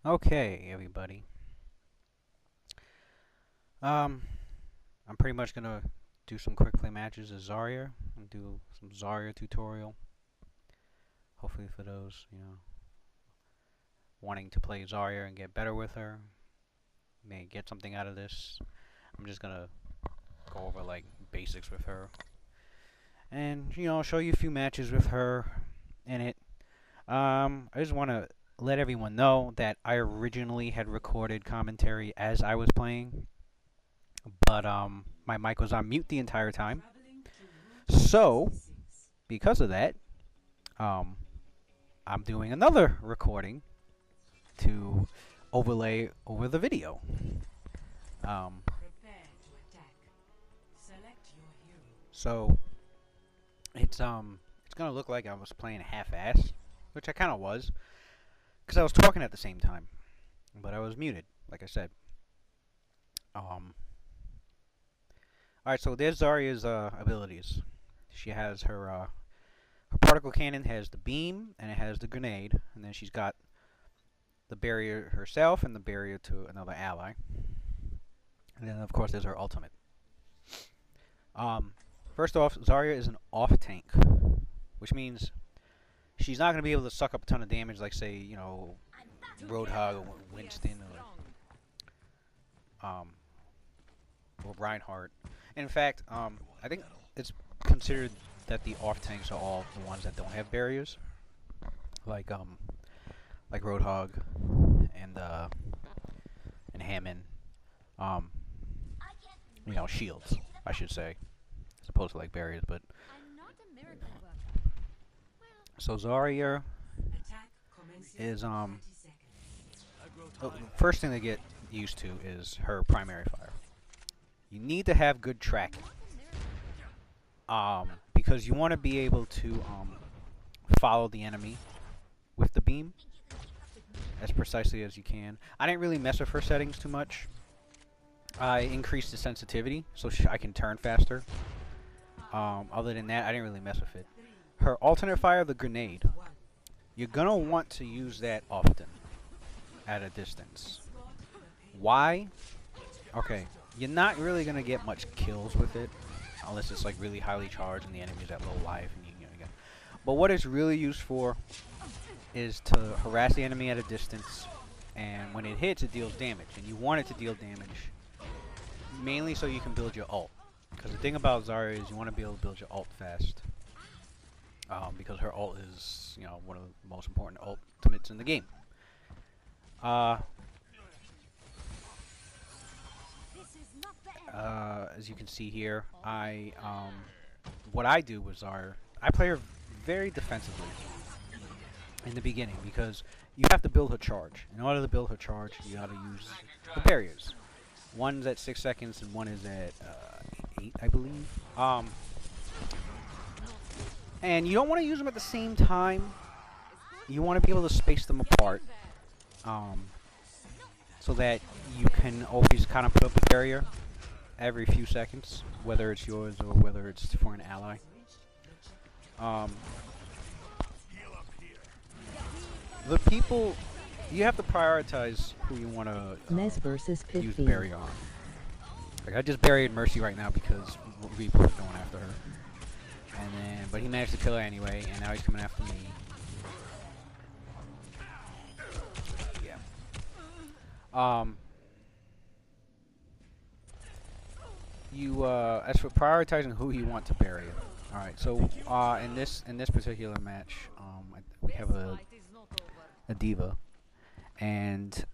Okay, everybody. Um, I'm pretty much gonna do some quick play matches as Zarya and do some Zarya tutorial. Hopefully, for those wanting to play Zarya and get better with her, may get something out of this. I'm just gonna go over like basics with her, and show you a few matches with her in it. I just want to let everyone know that I originally had recorded commentary as I was playing, but my mic was on mute the entire time. So, because of that, um, I'm doing another recording to overlay over the video. Um, so it's gonna look like I was playing half-ass, which I kind of was, because I was talking at the same time, but I was muted, like I said. All right, so there's Zarya's abilities. She has her particle cannon has the beam and it has the grenade, and then she's got the barrier herself and the barrier to another ally. And then of course there's her ultimate. Um, First off, Zarya is an off tank, which means she's not going to be able to suck up a ton of damage like say Roadhog or Winston um, or Reinhardt. In fact, I think it's considered that the off tanks are all the ones that don't have barriers, like Roadhog and Hammond. Um, shields, I should say, as opposed to like barriers. But so Zarya is the first thing to get used to is her primary fire. You need to have good tracking, because you want to be able to follow the enemy with the beam as precisely as you can. I didn't really mess with her settings too much. I increased the sensitivity so I can turn faster. Other than that, I didn't really mess with it. Her alternate fire, the grenade, you're gonna want to use that often at a distance. Why? Okay, you're not really gonna get much kills with it unless it's like really highly charged and the enemy's at low life. And but what it's really used for is to harass the enemy at a distance, and when it hits, it deals damage, and you want it to deal damage mainly so you can build your ult. Because the thing about Zarya is you want to be able to build your ult fast, because her ult is one of the most important ultimates in the game. As you can see here, what I do with Zarya, I play her very defensively in the beginning because you have to build her charge. In order to build her charge, you got to use the barriers. One's at 6 seconds and one is at 8, I believe. And you don't want to use them at the same time. You want to be able to space them apart, so that you can always kind of put up a barrier every few seconds, whether it's yours or whether it's for an ally. The people, you have to prioritize who you want to use barrier on. Like I just buried Mercy right now because Reaper was going after her, but he managed to kill her anyway, and now he's coming after me. Yeah. As for prioritizing who you want to bury, all right. So in this particular match, we have a diva, and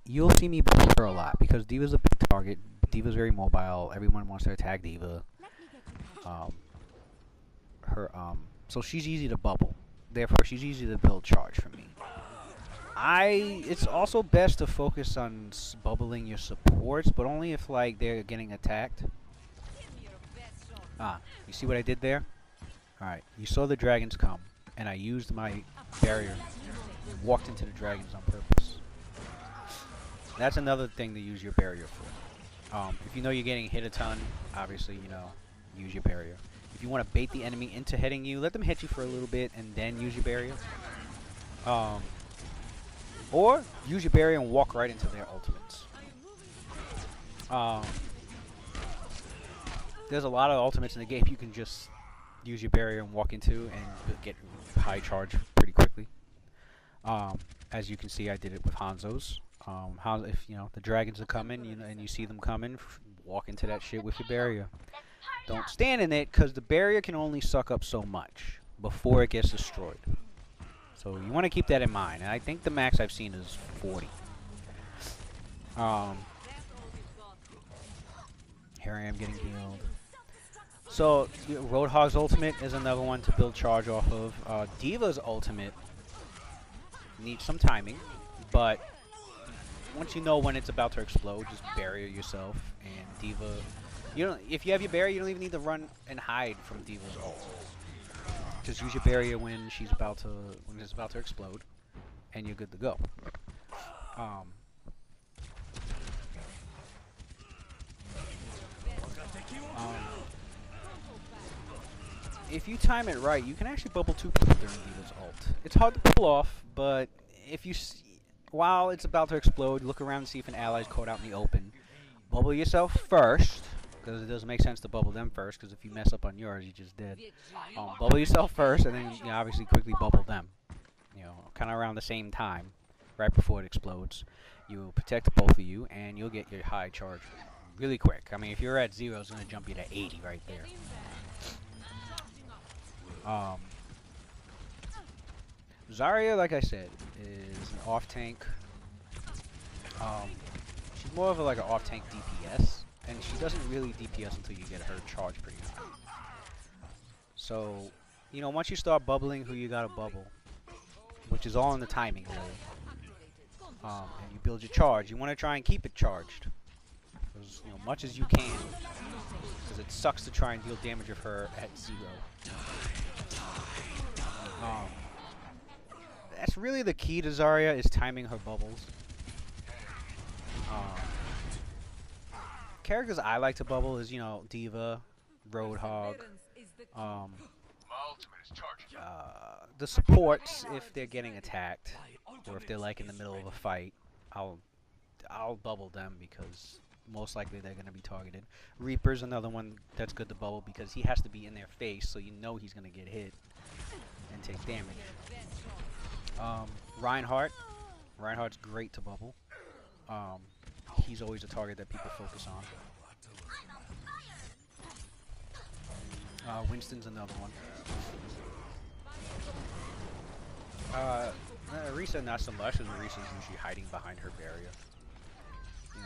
you'll see me build her a lot because diva's a big target. Diva's very mobile. Everyone wants to attack diva. So she's easy to bubble. Therefore, she's easy to build charge for me. It's also best to focus on bubbling your supports, but only if like they're getting attacked. You see what I did there? Alright, you saw the dragons come, and I used my barrier, walked into the dragons on purpose. That's another thing to use your barrier for. If you know you're getting hit a ton, obviously, use your barrier. If you want to bait the enemy into hitting you, let them hit you for a little bit and then use your barrier. Or use your barrier and walk right into their ultimates. There's a lot of ultimates in the game you can just use your barrier and walk into and get high charge pretty quickly. As you can see, I did it with Hanzo's. If you know the dragons are coming, and you see them coming, walk into that shit with your barrier. Don't stand in it, because the barrier can only suck up so much before it gets destroyed. So you want to keep that in mind. And I think the max I've seen is 40. Here I am getting healed. So Roadhog's ultimate is another one to build charge off of. D.Va's ultimate needs some timing, but once you know when it's about to explode, just barrier yourself. And D.Va, if you have your barrier, you don't even need to run and hide from D.Va's ult. Just use your barrier when it's about to explode, and you're good to go. If you time it right, you can actually bubble 2 people during D.Va's ult. It's hard to pull off, but if you while it's about to explode, look around and see if an ally's caught out in the open. Bubble yourself first, because it doesn't make sense to bubble them first, because if you mess up on yours, you're just dead. Bubble yourself first, and then obviously quickly bubble them. Kind of around the same time, right before it explodes. You'll protect both of you, and you'll get your high charge really quick. I mean, if you're at 0, it's going to jump you to 80 right there. Zarya, like I said, is an off-tank. She's more of like an off-tank DPS, and she doesn't really DPS until you get her charge pretty high. So, once you start bubbling who you gotta bubble, which is all in the timing, really, and you build your charge, you want to try and keep it charged, as much as you can, because it sucks to try and deal damage with her at 0. That's really the key to Zarya, is timing her bubbles. Characters I like to bubble is, D.Va, Roadhog, the supports if they're getting attacked, or if they're like in the middle of a fight, I'll bubble them because most likely they're going to be targeted. Reaper's another one that's good to bubble because he has to be in their face, so he's going to get hit and take damage. Reinhardt's great to bubble. He's always a target that people focus on. Winston's another one. Orisa not so much, as Orisa's usually hiding behind her barrier.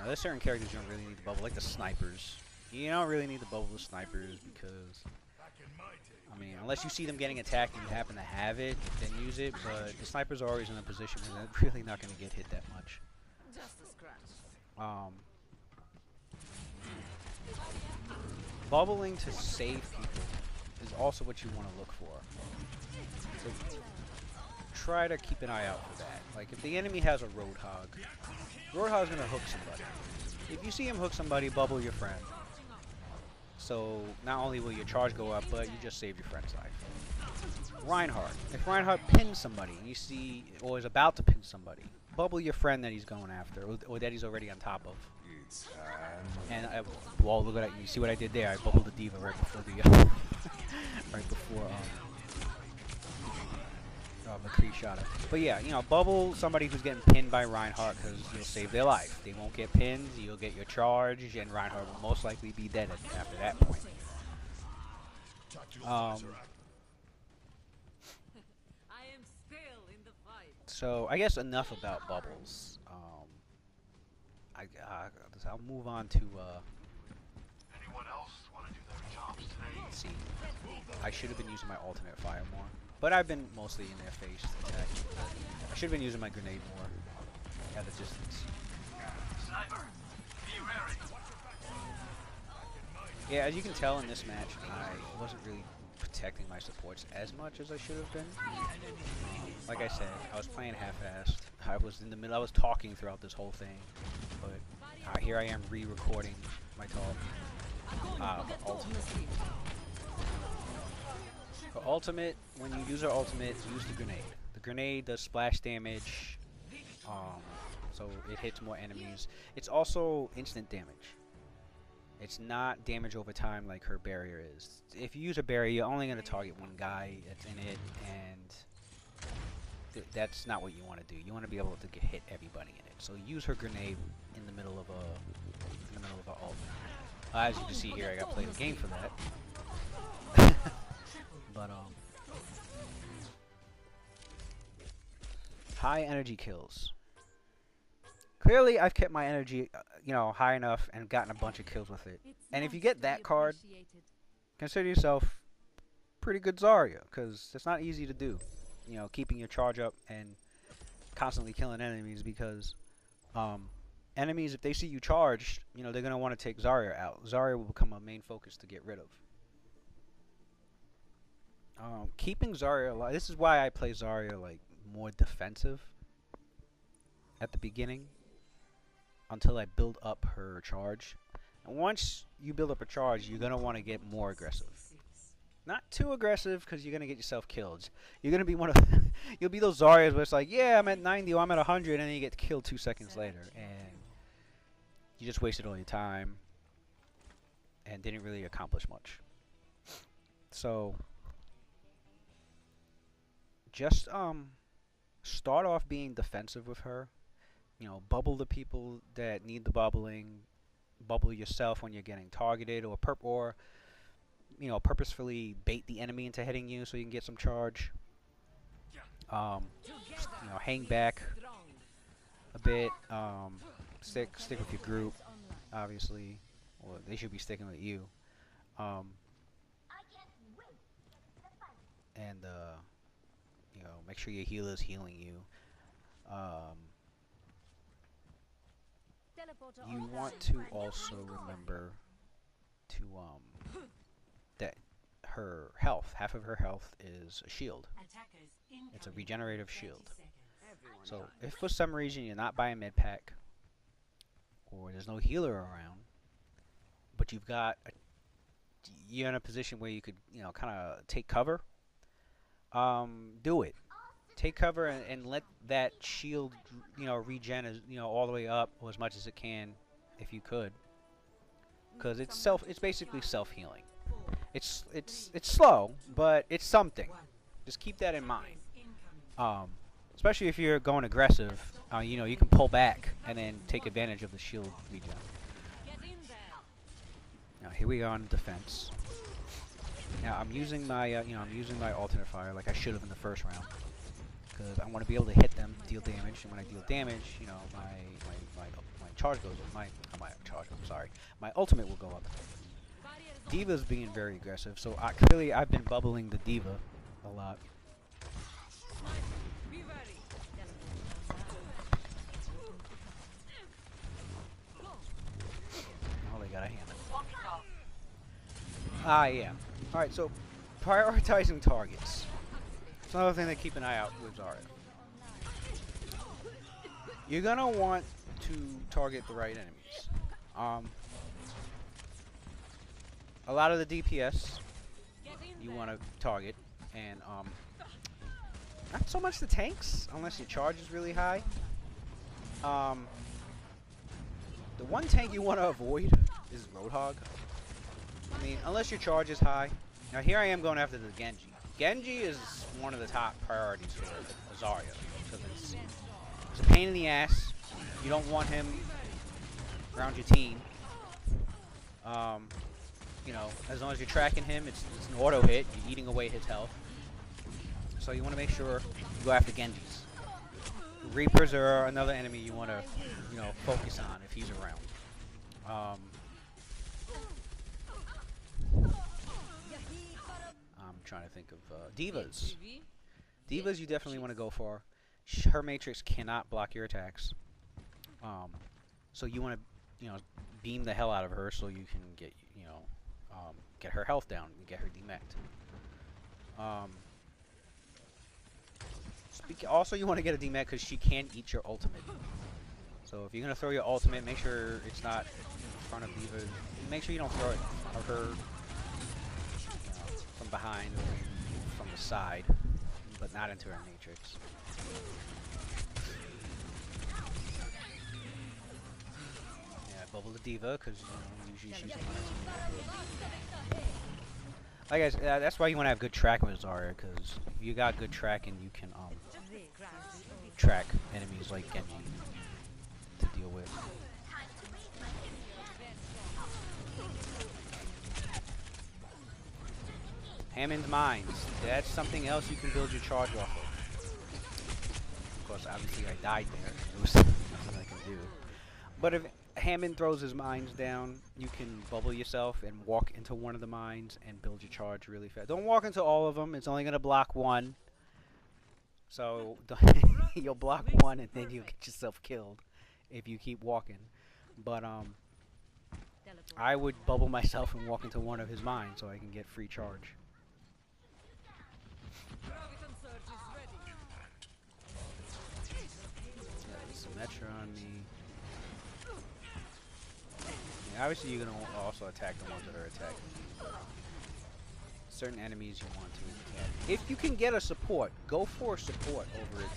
There's certain characters you don't really need to bubble, like the snipers. You don't really need to bubble the snipers because, unless you see them getting attacked and you happen to have it, then use it, but the snipers are always in a position where they're really not going to get hit that much. Bubbling to save people is also what you want to look for. So try to keep an eye out for that. Like, if the enemy has a Roadhog's going to hook somebody. If you see him hook somebody, bubble your friend. So not only will your charge go up, but you just save your friend's life. Reinhardt. If Reinhardt pins somebody, you see, or is about to pin somebody, bubble your friend that he's going after, or that he's already on top of. And well, look at that! You see what I did there? I bubbled the D.Va right before the McCree shot her. But yeah, bubble somebody who's getting pinned by Reinhardt because you'll save their life. They won't get pinned. You'll get your charge, and Reinhardt will most likely be dead after that point. So I guess enough about bubbles. I'll move on to. Anyone else want to do their jobs today? Let's see. I should have been using my alternate fire more, but I've been mostly in their face attacking. I should have been using my grenade more at a distance. Sniper, be wary. Yeah, as you can tell in this match, I wasn't really protecting my supports as much as I should have been. Like I said, I was playing half-assed. I was in the middle. I was talking throughout this whole thing, but here I am re-recording my talk. For ultimate. For ultimate, when you use our ultimate, use the grenade. The grenade does splash damage. so it hits more enemies. It's also instant damage. It's not damage over time like her barrier is. If you use a barrier, you're only going to target one guy that's in it, and that's not what you want to do. You want to be able to hit everybody in it. So use her grenade in the middle of a ult. As you can see here, I got to play the game for that. But high energy kills. Clearly, I've kept my energy, high enough and gotten a bunch of kills with it. And if you get that card, consider yourself pretty good Zarya, because it's not easy to do. Keeping your charge up and constantly killing enemies, because enemies, if they see you charged, they're going to want to take Zarya out. Zarya will become a main focus to get rid of. Keeping Zarya alive, this is why I play Zarya like more defensive at the beginning, until I build up her charge. And once you build up a charge, you're going to want to get more aggressive. Not too aggressive, because you're going to get yourself killed. You're going to be one of you'll be those Zaryas where it's like, yeah, I'm at 90 or I'm at 100, and then you get killed 2 seconds later, and you just wasted all your time and didn't really accomplish much. So just start off being defensive with her. Bubble the people that need the bubbling. Bubble yourself when you're getting targeted, or purposefully bait the enemy into hitting you so you can get some charge. Hang back a bit. Stick with your group, obviously, or they should be sticking with you. And make sure your healer's healing you. You want to also remember to that her health, half of her health is a shield. It's a regenerative shield. So if for some reason you're not buying med pack, or there's no healer around, but you're in a position where you could kind of take cover, do it. Take cover and let that shield regen all the way up, or as much as it can, if you could, because it's basically self-healing. It's slow, but it's something. Just keep that in mind. Especially if you're going aggressive, you can pull back and then take advantage of the shield regen. Now here we are on defense. Now I'm using my alternate fire like I should have in the first round, because I want to be able to hit them, deal damage, and when I deal damage, my charge goes up. My ultimate will go up. D.Va's being very aggressive, so clearly I've been bubbling the D.Va a lot. Oh, they got a hammer. Yeah. Alright, so prioritizing targets. It's another thing to keep an eye out with Zarya. You're gonna want to target the right enemies. A lot of the DPS you want to target, and not so much the tanks unless your charge is really high. The one tank you want to avoid is Roadhog. I mean, unless your charge is high. Now here I am going after the Genji. Genji is one of the top priorities for Zarya, because it's a pain in the ass. You don't want him around your team. As long as you're tracking him, it's an auto hit. You're eating away his health. So you want to make sure you go after Genjis. Reapers are another enemy you want to, focus on if he's around. I'm trying to think of D.Vas. D.Vas you definitely want to go for. Her matrix cannot block your attacks. So you want to, beam the hell out of her so you can get, get her health down and get her demeched. Also, you want to get a demech because she can eat your ultimate. So if you're gonna throw your ultimate, make sure it's not in front of D.Va. Make sure you don't throw it at her from behind or from the side, but not into her matrix. bubble the diva because usually she's the one. Like I said, that's why you want to have good tracking with Zarya, because if you got good tracking, you can track enemies like Genji to deal with. Hammond's Mines. That's something else you can build your charge off of. Of course, obviously I died there. There was nothing I can do. But if Hammond throws his mines down, you can bubble yourself and walk into one of the mines and build your charge really fast. Don't walk into all of them. It's only going to block one. So you'll block one and then you'll get yourself killed if you keep walking. But I would bubble myself and walk into one of his mines so I can get free charge. Symmetra on me. Yeah, obviously you're gonna also attack the ones that are attacking you. Certain enemies you want to attack. If you can get a support, go for a support over it.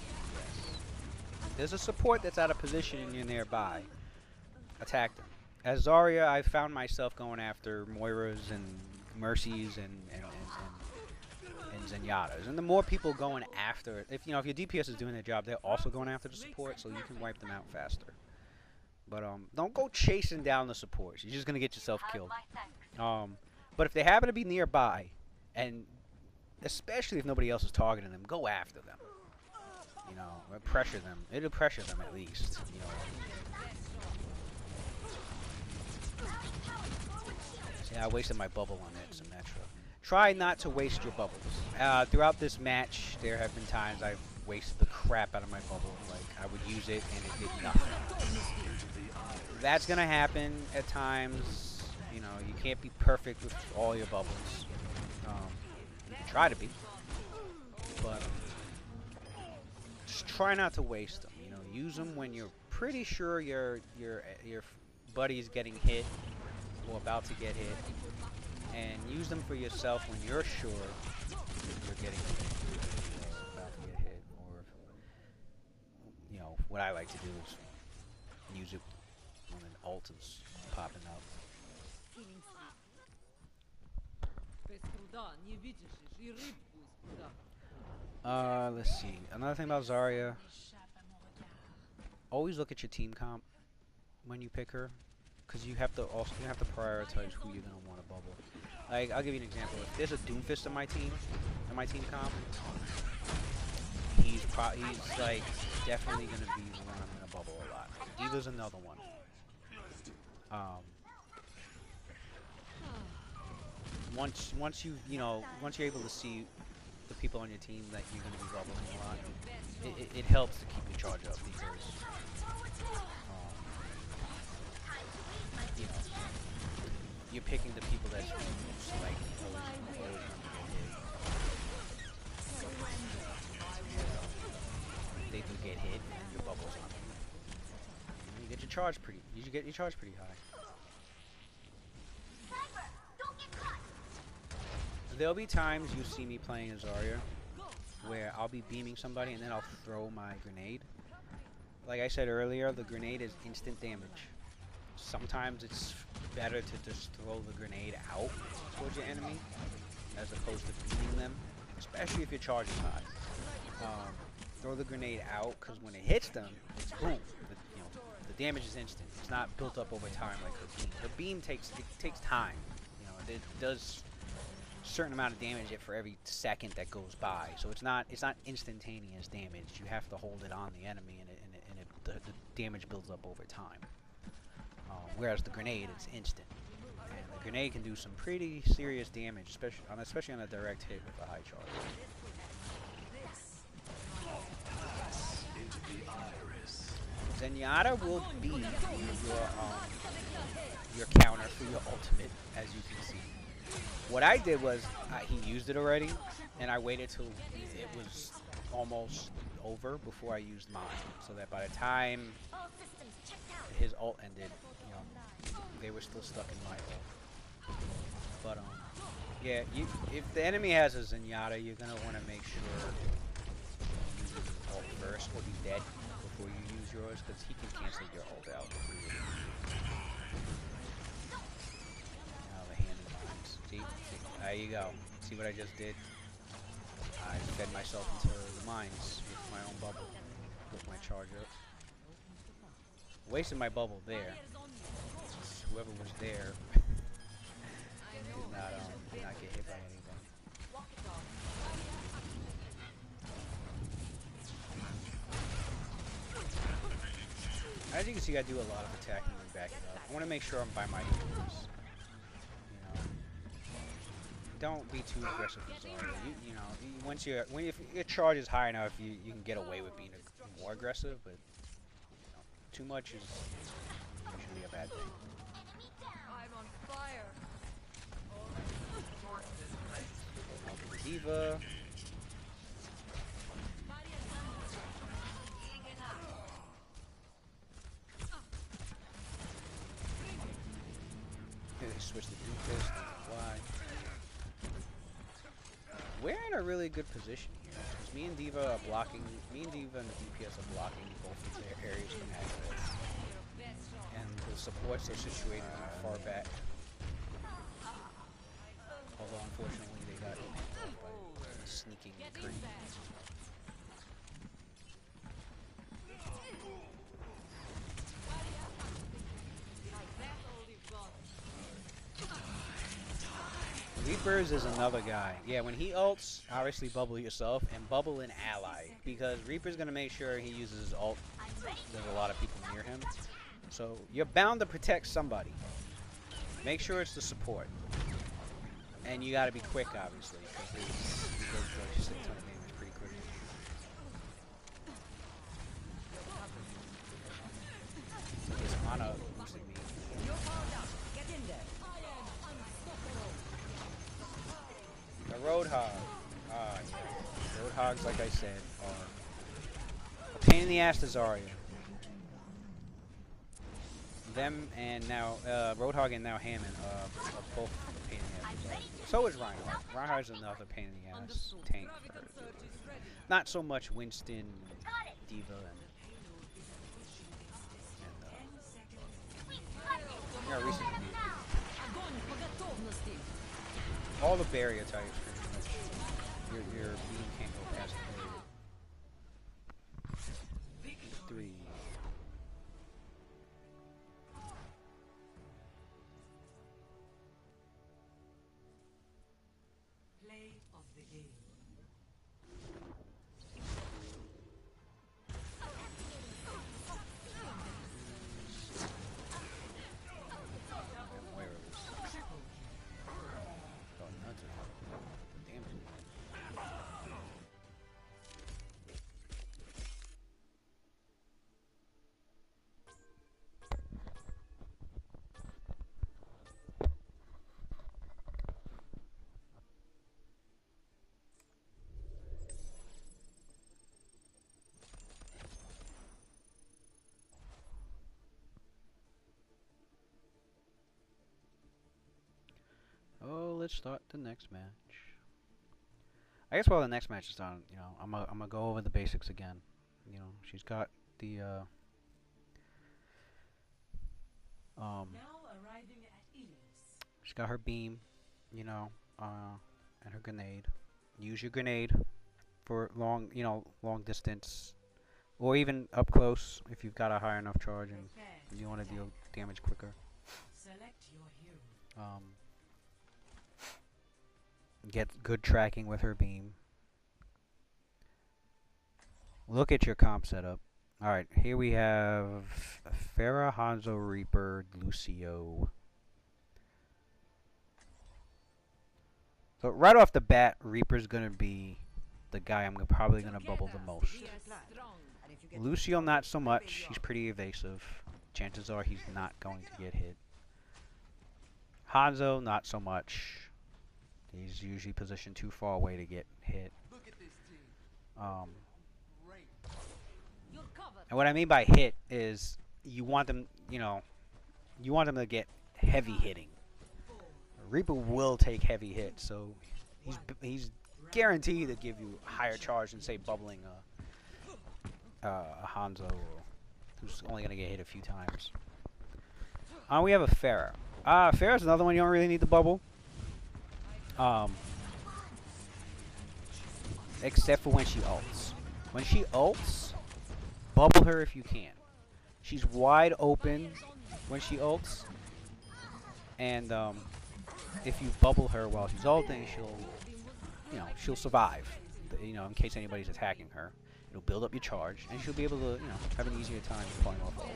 If there's a support that's out of position and you're nearby, attack them. As Zarya, I found myself going after Moiras and Mercies and Zenyatas. And the more people going after it, if your DPS is doing their job, they're also going after the support, so you can wipe them out faster. But don't go chasing down the supports. You're just gonna get yourself killed. But if they happen to be nearby, and especially if nobody else is targeting them, go after them. Or pressure them. It'll pressure them at least. See, I wasted my bubble on that Symmetra. Try not to waste your bubbles. Throughout this match, there have been times I've wasted the crap out of my bubble. Like, I would use it and it did nothing. That's gonna happen at times. You can't be perfect with all your bubbles. You can try to be, but just try not to waste them. Use them when you're pretty sure your buddy's getting hit or about to get hit, and use them for yourself when you're sure you're getting hit, about to get hit, or what I like to do is use it when an ult is popping up. Let's see. Another thing about Zarya, always look at your team comp when you pick her, because you have to prioritize who you're gonna want to bubble. Like, I'll give you an example. If there's a Doomfist in my team comp, he's like definitely gonna be the one I'm gonna bubble a lot. D.Va's another one. Once you're able to see the people on your team that you're gonna be bubbling a lot, it helps to keep your charge up, because you're picking the people that's most likely always they do get hit and your bubbles on them. You get your charge pretty high. There'll be times you see me playing as Zarya where I'll be beaming somebody and then I'll throw my grenade. Like I said earlier, the grenade is instant damage. Sometimes it's better to just throw the grenade out towards your enemy as opposed to beaming them, especially if your charge is high. Throw the grenade out, because when it hits them, it's boom. The damage is instant. It's not built up over time like her beam. Her beam takes time. It does a certain amount of damage for every second that goes by. So it's not instantaneous damage. You have to hold it on the enemy, and the damage builds up over time. Whereas the grenade, it's instant. And the grenade can do some pretty serious damage, especially on a direct hit with a high charge. Zenyatta will be your counter for your ultimate, as you can see. What I did was, he used it already, and I waited till it was almost over before I used mine, so that by the time his ult ended, they were still stuck in my ult. But yeah, if the enemy has a Zenyatta, you're gonna want to make sure you use his ult first, or be dead before you use yours, because he can cancel your ult out. Now the hand in mines. See? There you go. See what I just did? I fed myself into the mines with my own bubble. With my charge up. Wasted my bubble there. Whoever was there did not get hit by anything. As you can see, I do a lot of attacking and backing up. I want to make sure I'm by my ears. You know, don't be too aggressive with Zarya. You know, if your charge is high enough, you can get away with being more aggressive, but you know, too much is usually a bad thing. I'm on fire. Diva. They switch the Doomfist. Why? We're in a really good position here. Because me and Diva are blocking. Me and Diva and the DPS are blocking both of their areas of access. And the supports are situated far back. Although unfortunately they got picked up by sneaking Kree. Reapers is another guy. Yeah, when he ults, obviously bubble yourself and bubble an ally. Because Reaper's gonna make sure he uses his ult. There's a lot of people near him. So you're bound to protect somebody. Make sure it's the support. And you gotta be quick, obviously, because he does just a ton of damage pretty quickly. His mana boosted me. The Roadhog. Yeah. Roadhogs, like I said, are a pain in the ass to Zarya. Them and now Roadhog and now Hammond are both a pain in the ass to Zarya. So is Reinhardt. Reinhardt's another pain in the ass tank for her. Not so much Winston, Diva, and recently. All the barrier types pretty much. Your beam can't go past the barrier. 3. Play of the game. Oh, let's start the next match. I guess while the next match is done, you know, I'm gonna go over the basics again. You know, she's got the Now arriving at Ilios. she's got her beam, you know, and her grenade. Use your grenade for long, you know, long distance, or even up close if you've got a high enough charge and you want to deal damage quicker. Select your hero. Get good tracking with her beam. Look at your comp setup. Alright, here we have Pharah, Hanzo, Reaper, Lucio. So right off the bat, Reaper's gonna be the guy I'm probably gonna bubble the most. Lucio not so much, he's pretty evasive. Chances are he's not going to get hit. Hanzo not so much. He's usually positioned too far away to get hit. And what I mean by hit is you want them, you know, you want them to get heavy hitting. Reaper will take heavy hits, so he's guaranteed to give you a higher charge than say bubbling a Hanzo, who's only gonna get hit a few times. We have a Pharah. Pharah's another one you don't really need to bubble. Except for when she ults. When she ults, bubble her if you can. She's wide open when she ults. And if you bubble her while she's ulting, she'll survive. In case anybody's attacking her. It'll build up your charge, and she'll be able to, have an easier time pulling off ult.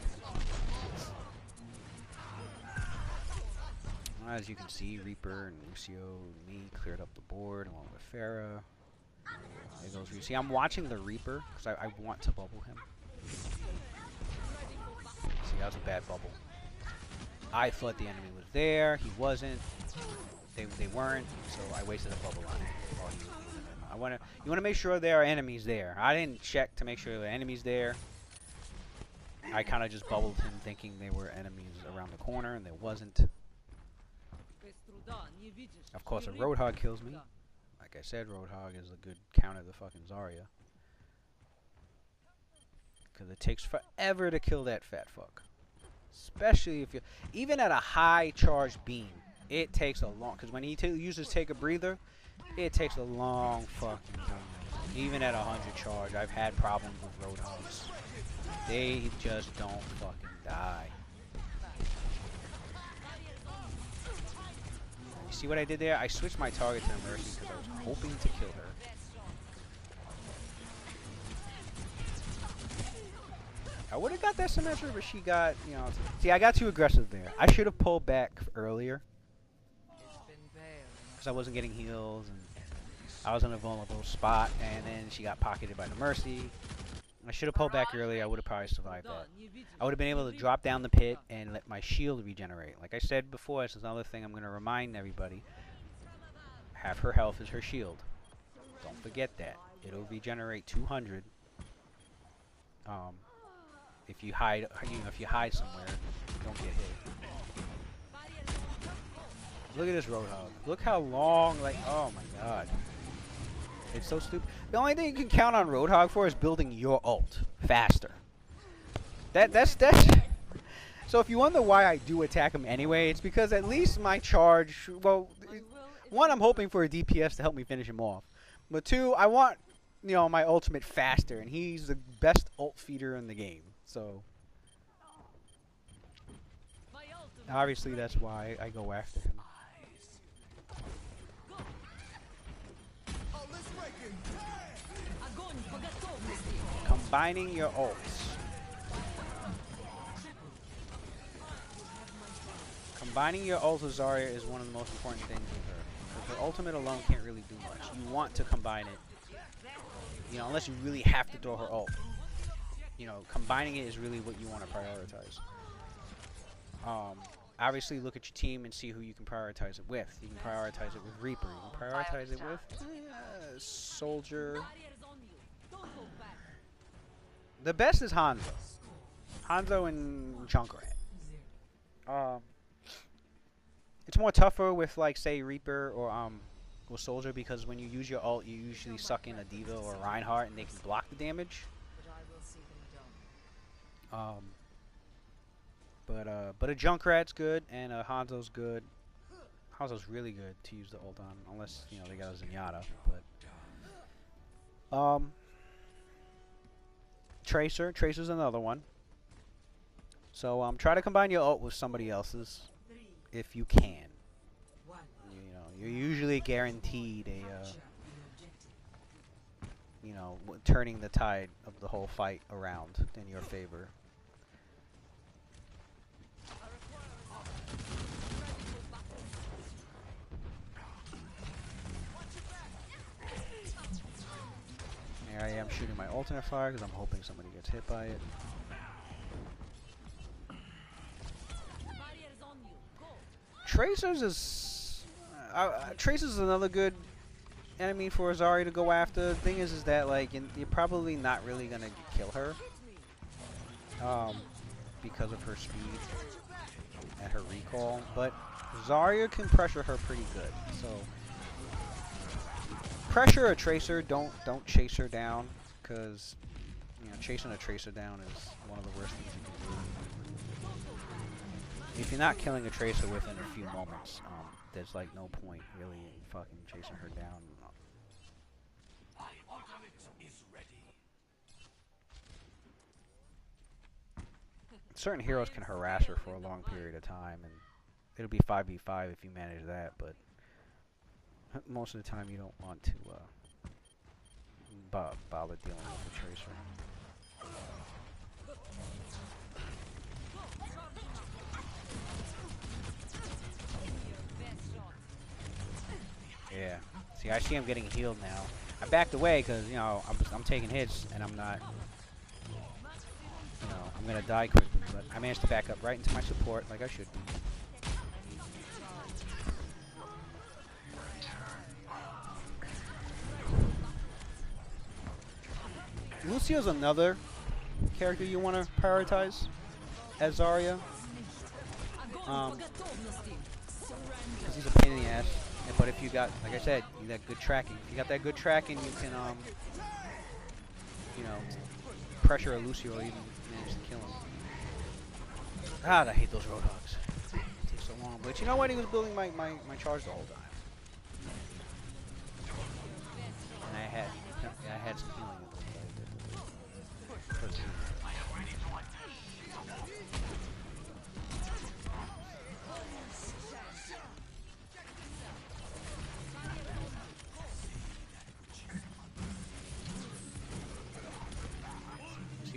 As you can see, Reaper and Lucio and me cleared up the board along with Pharah. There goes Reaper. See, I'm watching the Reaper because I want to bubble him. See, that was a bad bubble. I thought the enemy was there. He wasn't. They weren't. So I wasted a bubble on it. While he was moving. You want to make sure there are enemies there. I didn't check to make sure there are enemies there. I kind of just bubbled him thinking they were enemies around the corner, and there wasn't. Of course, a Roadhog kills me. Like I said, Roadhog is a good counter to fucking Zarya. Because it takes forever to kill that fat fuck. Especially if you're... Even at a high charge beam, it takes a long... Because when he uses Take a Breather, it takes a long fucking time. Even at 100 charge, I've had problems with Roadhogs. They just don't fucking die. See what I did there? I switched my target to the Mercy because I was hoping to kill her. I would have got that Symmetra, but she got, See, I got too aggressive there. I should have pulled back earlier. Because I wasn't getting heals, and I was in a vulnerable spot, and then she got pocketed by the Mercy. I should have pulled back earlier. I would have probably survived that. I would have been able to drop down the pit and let my shield regenerate. Like I said before, this is another thing I'm going to remind everybody. Half her health is her shield. Don't forget that. It'll regenerate 200. If you hide, if you hide somewhere, don't get hit. Look at this Roadhog. Look how long, oh my god. It's so stupid. The only thing you can count on Roadhog for is building your ult faster. That's So if you wonder why I do attack him anyway, it's because at least my charge, well, one, I'm hoping for a DPS to help me finish him off. But two, I want, my ultimate faster, and he's the best ult feeder in the game. So obviously that's why I go after him. Combining your ults. Combining your ult with Zarya is one of the most important things with her. Because her ultimate alone can't really do much. You want to combine it. Unless you really have to throw her ult. Combining it is really what you want to prioritize. Obviously look at your team and see who you can prioritize it with. You can prioritize it with Reaper. You can prioritize it with Soldier. The best is Hanzo. Hanzo and Junkrat. It's more tougher with, say, Reaper or Soldier, because when you use your ult, you usually suck in a D.Va or a Reinhardt, and they can block the damage. But a Junkrat's good, and a Hanzo's good. Hanzo's really good to use the ult on, unless, they got a Zenyatta. But Tracer's another one. So try to combine your ult with somebody else's if you can. You're usually guaranteed a turning the tide of the whole fight around in your favor. Here I am shooting my alternate fire because I'm hoping somebody gets hit by it. Tracer's is another good enemy for Zarya to go after. The thing is that you're probably not really gonna kill her, because of her speed and her recall. But Zarya can pressure her pretty good. So pressure a Tracer. Don't chase her down, because chasing a Tracer down is one of the worst things you can do. if you're not killing a Tracer within a few moments, there's like no point really in fucking chasing her down. My ultimate is ready. Certain heroes can harass her for a long period of time, and it'll be 5v5 if you manage that, but most of the time you don't want to bother dealing with the Tracer. Yeah. See, I see him getting healed now. I backed away because, you know, I'm taking hits and I'm not, you know, I'm going to die quickly. But I managed to back up right into my support like I should be. Lucio's another character you want to prioritize as Zarya. Because he's a pain in the ass. But if you got, like I said, you got good tracking. If you got that good tracking, you can, you know, pressure a Lucio or even manage to kill him. God, I hate those Roadhogs. It takes so long. But you know what? He was building my charge the whole time. And I had some healing.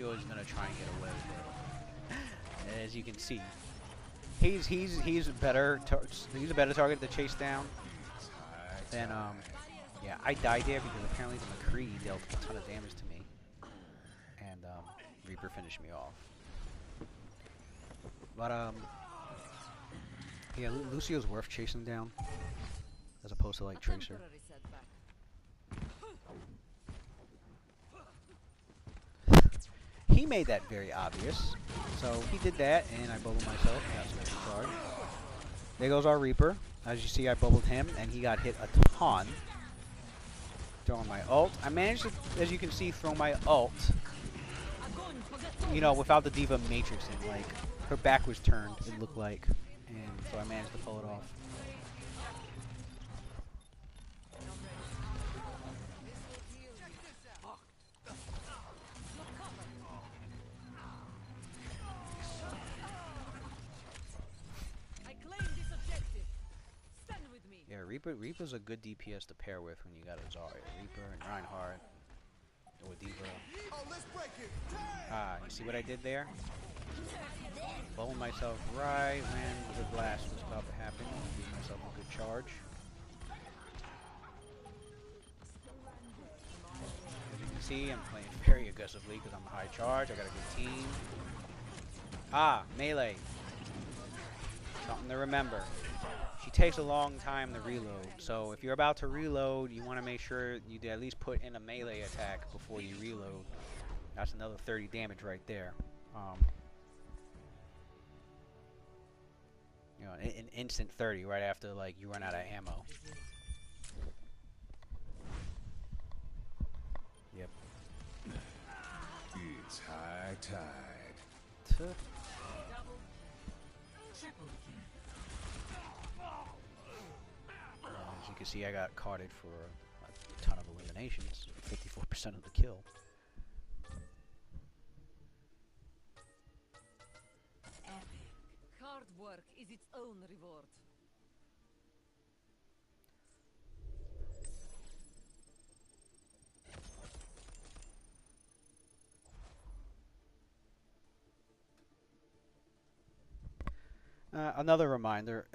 Is gonna try and get away, but as you can see, he's a better target to chase down than yeah. I died there because apparently the McCree dealt a ton of damage to me, and Reaper finished me off. But yeah, Lucio's worth chasing down as opposed to like Tracer. He made that very obvious. So he did that, and I bubbled myself. Got some extra charge. There goes our Reaper. As you see, I bubbled him, and he got hit a ton. Throwing my ult. I managed to, as you can see, throw my ult. You know, without the Diva matrixing. Like, her back was turned, it looked like. And so I managed to pull it off. Yeah, Reaper's a good DPS to pair with when you got a Zarya. Reaper and Reinhardt. Or Diva. Ah, you see what I did there? Bowling myself right when the blast was about to happen. Give myself a good charge. As you can see, I'm playing very aggressively because I'm a high charge. I got a good team. Ah, melee. Something to remember. She takes a long time to reload, so if you're about to reload, you want to make sure you at least put in a melee attack before you reload. That's another 30 damage right there. You know, an instant 30 right after like you run out of ammo. Yep. It's high tide. As you can see, I got carded for a ton of eliminations, 54% of the kill. Hard work is its own reward. Another reminder,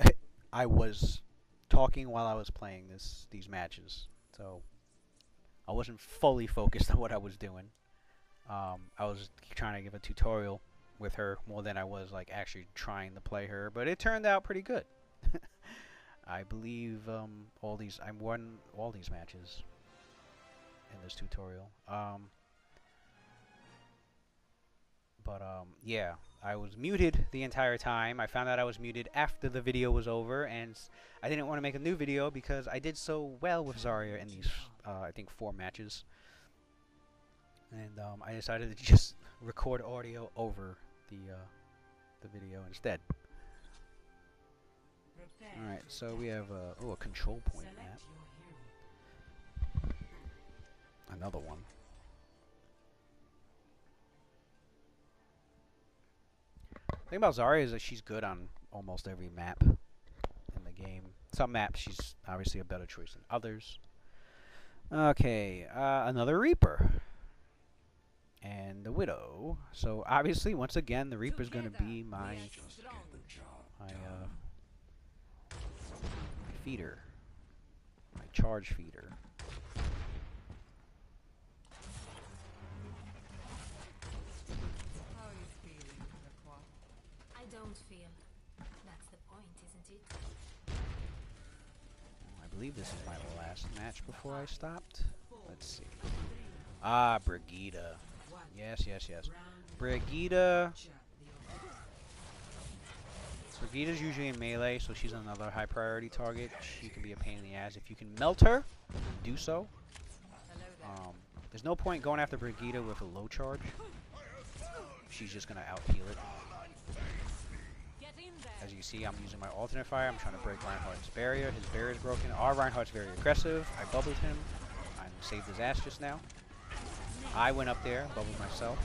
I was talking while I was playing these matches, so I wasn't fully focused on what I was doing. I was trying to give a tutorial with her more than I was like actually trying to play her, but it turned out pretty good. I believe I won all these matches in this tutorial. Yeah, I was muted the entire time. I found out I was muted after the video was over, and I didn't want to make a new video because I did so well with Zarya in these, I think, 4 matches. And I decided to just record audio over the video instead. Prepare Alright, to so we attack. have a control point Select map. your hero. Another one. The thing about Zarya is that she's good on almost every map in the game. Some maps she's obviously a better choice than others. Okay, another Reaper. And the Widow. So obviously, once again, the Reaper's gonna be my feeder. My charge feeder. How are you feeling, Lacroix? I don't feel. That's the point, isn't it? I believe this is my last match before I stopped. Let's see. Ah, Brigida. Yes, yes, yes. Brigida. Brigida's usually in melee, so she's another high priority target. She can be a pain in the ass. If you can melt her, do so. There's no point going after Brigida with a low charge. She's just gonna out-heal it. Get in there. As you can see, I'm using my alternate fire. I'm trying to break Reinhardt's barrier. His barrier is broken. Our Reinhardt's very aggressive. I bubbled him. I saved his ass just now. I went up there, bubbled myself,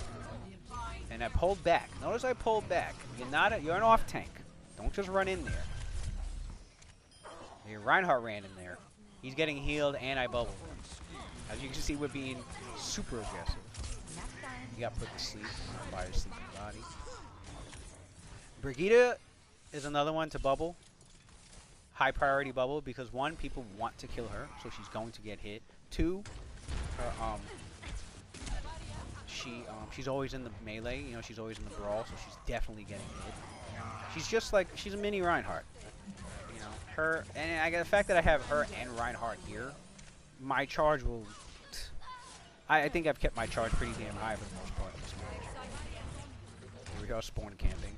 and I pulled back. Notice I pulled back. You're an off tank. Don't just run in there. Your Reinhardt ran in there. He's getting healed, and I bubbled him. As you can see, we're being super aggressive. He got put to sleep by his sleeping body. Brigida is another one to bubble. High priority bubble because one, people want to kill her, so she's going to get hit. Two, her, she's always in the melee. You know, she's always in the brawl, so she's definitely getting hit. She's just like she's a mini Reinhardt. You know, her and I get the fact that I have her and Reinhardt here. My charge will. I think I've kept my charge pretty damn high for the most part of this match. Here we go, spawn camping.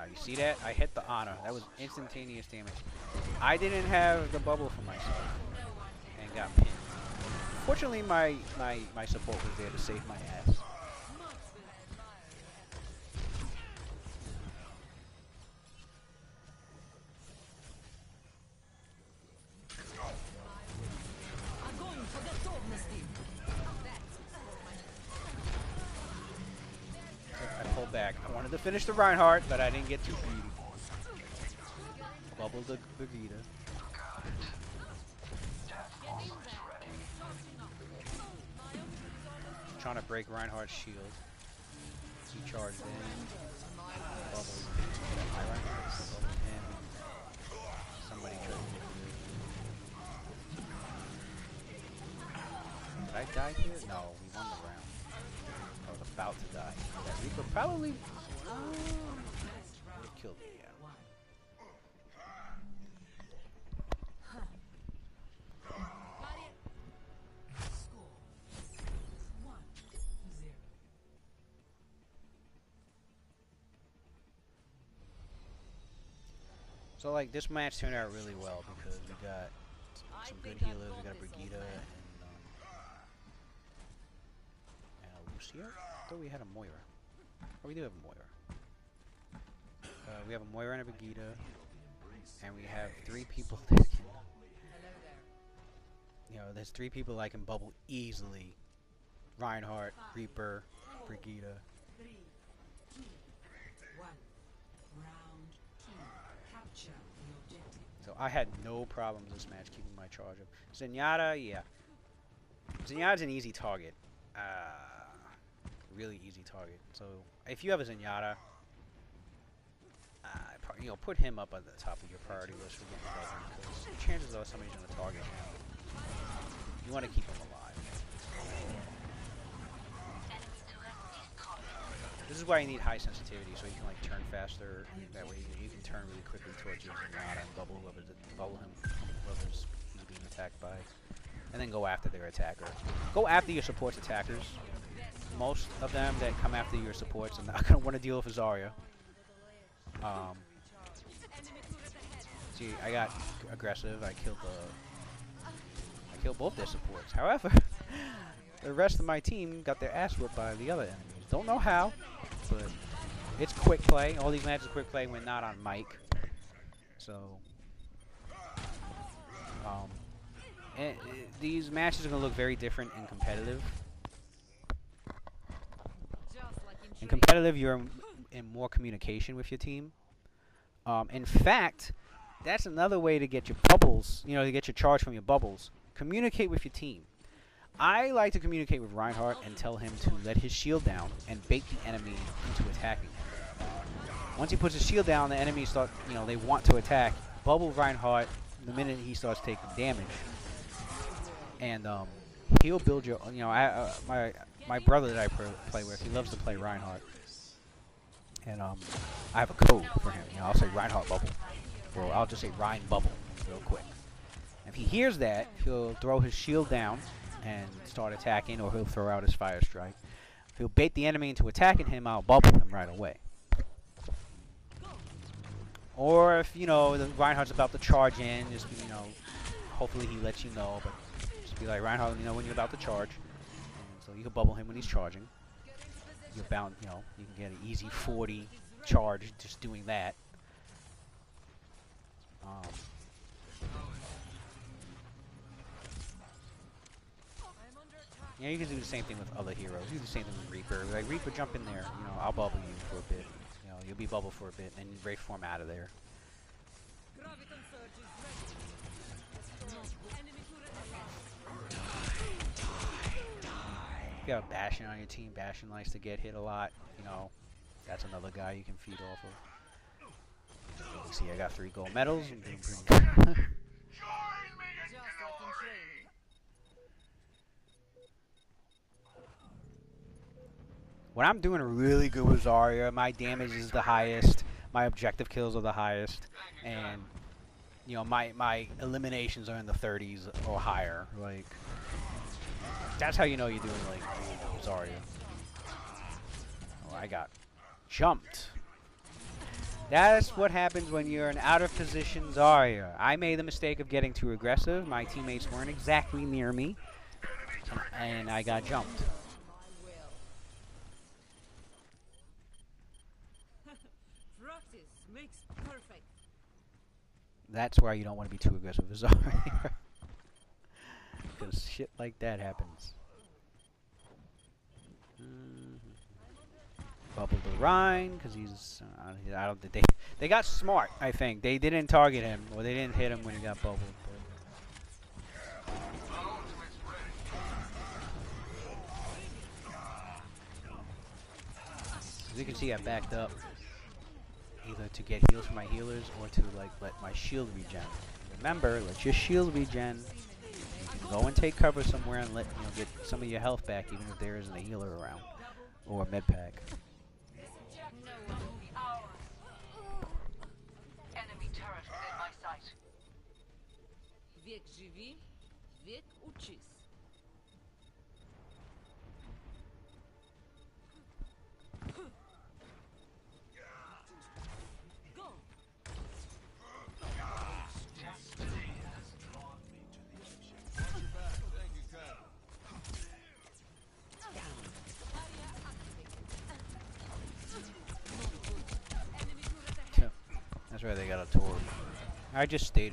You see that? I hit the honor. That was instantaneous damage. I didn't have the bubble for myself and got pinned. Fortunately, my support was there to save my ass. I'm going for the sword, Misty. I pulled back. I wanted to finish the Reinhardt, but I didn't get too greedy. Bubble the Brigida. Trying to break Reinhardt's shield. He charged in. Bubbled. My Reinhardt bubbled him. Somebody tried to. Did I die here? No, we won the round. I was about to die. That Reaper probably would have killed me, yeah. So like this match turned out really well because we got some good healers. We got a Brigida and a Lucia. I thought we had a Moira. Oh, we do have a Moira. We have a Moira and a Brigida, and we have 3 people that can. You know, there's 3 people that can bubble easily. Reinhardt, Reaper, Brigida. 3, 2, 1. Round 2. Capture the objective. So I had no problems this match keeping my charge up. Zenyatta, yeah. Zenyatta's an easy target. Really easy target. So if you have a Zenyatta, you know, put him up at the top of your priority list for getting better because chances are somebody's gonna target him. You want to keep him alive. This is why you need high sensitivity, so you can like turn faster. That way you can turn really quickly towards your Zenyatta and bubble whoever's he's being attacked by, and then go after their attacker. Go after your support's attackers. Most of them that come after your supports are not gonna want to deal with Zarya. Um, see, I got aggressive. I killed both their supports. However, the rest of my team got their ass whooped by the other enemies. Don't know how, but it's quick play. All these matches are quick play when not on mic. So, um, these matches are gonna look very different and competitive. In competitive, you're in more communication with your team. In fact, that's another way to get your bubbles, you know, to get your charge from your bubbles. Communicate with your team. I like to communicate with Reinhardt and tell him to let his shield down and bait the enemy into attacking him. Once he puts his shield down, the enemies start, you know, they want to attack. Bubble Reinhardt the minute he starts taking damage. And he'll build your, you know, my brother that I play with, he loves to play Reinhardt. And I have a code for him. You know, I'll say Reinhardt bubble, or I'll just say Rein bubble real quick. If he hears that, he'll throw his shield down and start attacking, or he'll throw out his fire strike. If he'll bait the enemy into attacking him, I'll bubble him right away. Or if, you know, the Reinhardt's about to charge in, just, you know, hopefully he lets you know, but just be like, Reinhardt, you know, when you're about to charge. And so you can bubble him when he's charging. You're bound, you know, you can get an easy 40 charge just doing that. Yeah, you can do the same thing with other heroes. You do the same thing with Reaper. Like, Reaper, jump in there. You know, I'll bubble you for a bit. You know, you'll be bubbled for a bit, and then Wraith form out of there. If you have Bastion on your team, Bastion likes to get hit a lot. You know, that's another guy you can feed off of. You can see I got 3 gold medals. I'm doing pretty good. When I'm doing really good with Zarya, my damage is the highest, my objective kills are the highest, and you know, my eliminations are in the 30s or higher. Like, that's how you know you're doing like Zarya. Oh, I got jumped. That's what happens when you're an out of position Zarya. I made the mistake of getting too aggressive. My teammates weren't exactly near me, and I got jumped. Makes perfect. That's why you don't want to be too aggressive with Zarya. Because shit like that happens. Bubble the Rhine, because he's, I don't think they got smart, I think. They didn't target him, or they didn't hit him when he got bubbled. As you can see, I backed up. Either to get heals from my healers or to like let my shield regen. Remember, let your shield regen. You can go and take cover somewhere and let, you know, get some of your health back, even if there isn't a healer around or a med pack. Enemy turret within my sight. Век живи, век учись. That's right, they got a torp. I just stayed.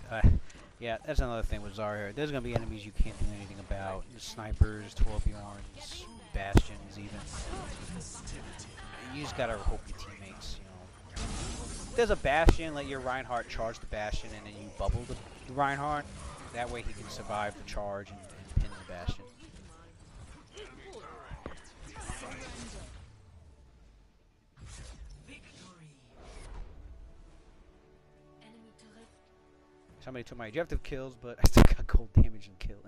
Yeah, that's another thing with Zarya. There's gonna be enemies you can't do anything about. Snipers, Torbjorns, Bastions, even. You just gotta hope your teammates, you know. If there's a Bastion, let your Reinhardt charge the Bastion, and then you bubble the Reinhardt. That way he can survive the charge and pin the Bastion. Somebody took my objective kills, but I still got gold damage and kills.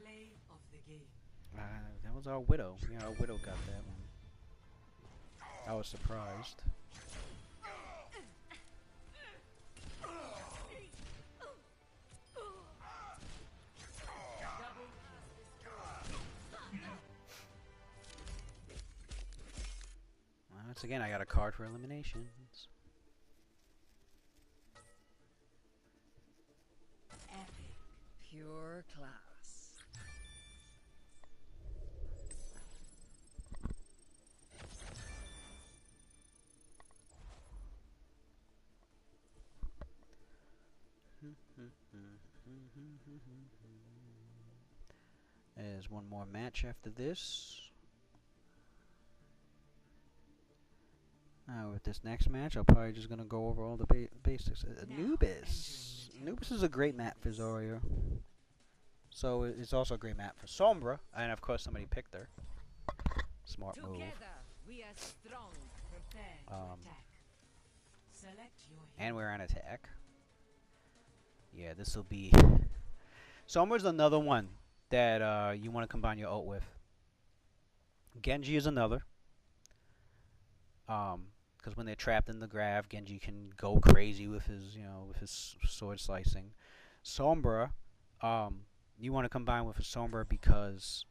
Play of the game. That was our Widow. Yeah, our Widow got that one. I was surprised. Once again, I got a card for eliminations. Epic. Pure class. There's one more match after this. With this next match, I'm probably just gonna go over all the basics. Anubis. Anubis is a great map for Zarya. So it's also a great map for Sombra, and of course somebody picked her. Smart move. Together we are strong. Prepare to Um, attack. Select your And we're on attack. Yeah, this will be. Sombra's another one that you want to combine your ult with. Genji is another. Because when they're trapped in the grav, Genji can go crazy with his, with his sword slicing. Sombra, you want to combine with a Sombra because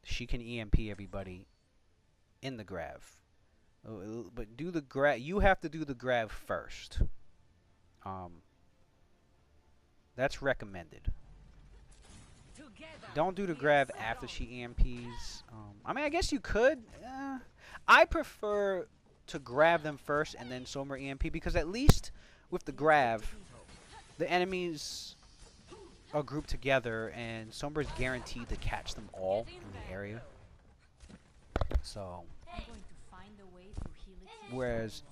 she can EMP everybody in the grav. But do the grav. You have to do the grav first. That's recommended. Don't do the grav after she EMPs. I mean, I guess you could. I prefer to grab them first and then Sombra EMP because at least with the grav, the enemies are grouped together and Sombra's guaranteed to catch them all in the area. So, I'm going to find a way to heal it. whereas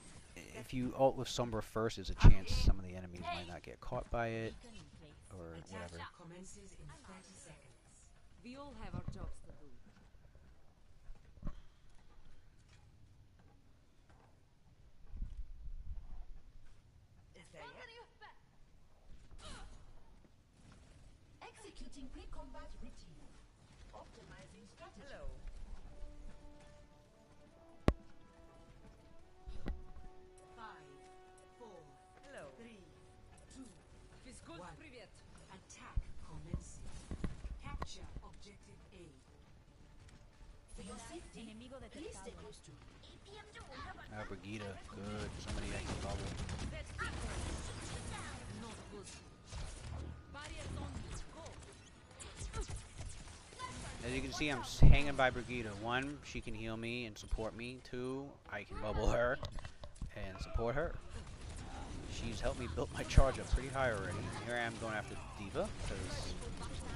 if you ult with Sombra first, there's a chance some of the enemies might not get caught by it or whatever. commences in 30 seconds. We all have our jobs to do. Executing pre-combat routine. Optimizing strategy. Hello. Five, four, Hello. 3, 2, Физкульт, One. привет. attack commences. Capture objective A. For your safety, Enemigo please stay detectado. close to me. Brigida, good. Somebody that can bubble. That's equal. Not good. Barriers on you. Go. As you can see, I'm hanging by Brigida. One, she can heal me and support me. Two, I can bubble her and support her. She's helped me build my charge up pretty high already. Here I am going after Diva because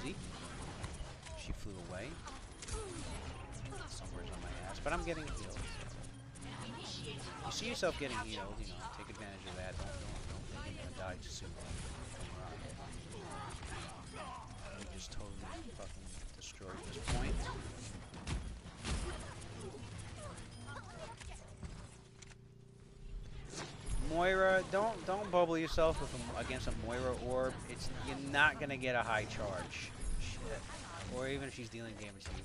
easy. She flew away. Somewhere's on my ass, but I'm getting healed. So. You see yourself getting healed, take advantage of that. Don't think you're gonna die too soon. We just totally fucking destroyed this point. Moira, don't bubble yourself with against a Moira orb. You're not gonna get a high charge. Shit. Or even if she's dealing damage to you.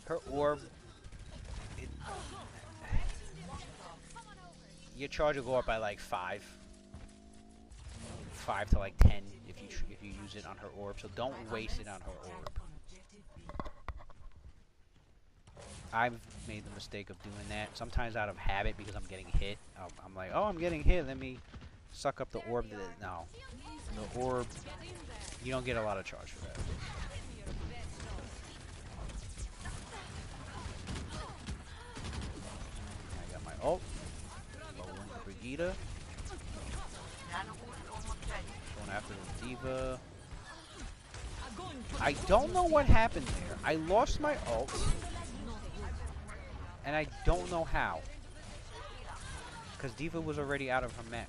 Her orb, your charge will go up by like 5 to like 10 if you use it on her orb. So don't waste it on her orb. On objective B. I've made the mistake of doing that sometimes out of habit because I'm getting hit. I'm like, oh, I'm getting hit. Let me suck up the orb. No, the orb. You don't get a lot of charge for that. I got my ult. Lowering the Brigida. Going after the Diva. I don't know what happened there. I lost my ult. And I don't know how. Because Diva was already out of her mech.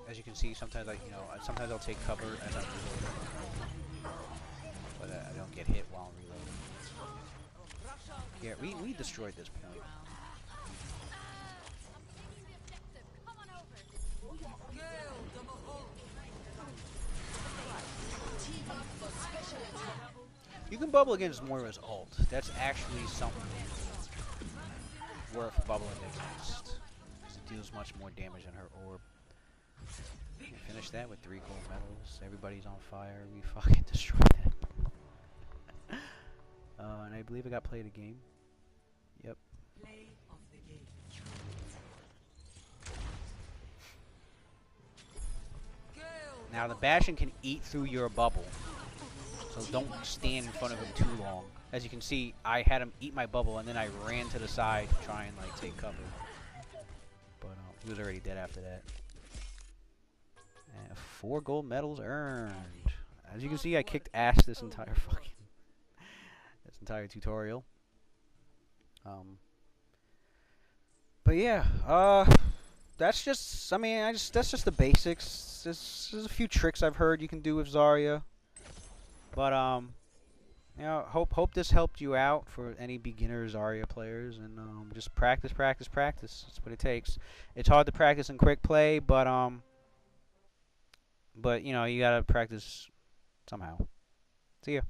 As you can see, sometimes sometimes I'll take cover as I'm reloading. But I don't get hit while I'm reloading. Yeah, we destroyed this point. You can bubble against Moira's ult. That's actually something worth bubbling against. Because it deals much more damage than her orb. We finish that with 3 gold medals. Everybody's on fire. We fucking destroyed them. And I believe I got played a game. Yep. Play of the game. Now the Bastion can eat through your bubble. So don't stand in front of him too long. As you can see, I had him eat my bubble and then I ran to the side to try and like take cover. But he was already dead after that. And 4 gold medals earned. As you can see, I kicked ass this entire tutorial. But yeah, that's just, I mean, that's just the basics. There's a few tricks I've heard you can do with Zarya. But you know, hope this helped you out for any beginner Zarya players, and just practice. That's what it takes. It's hard to practice in quick play, but you know, you gotta practice somehow. See ya.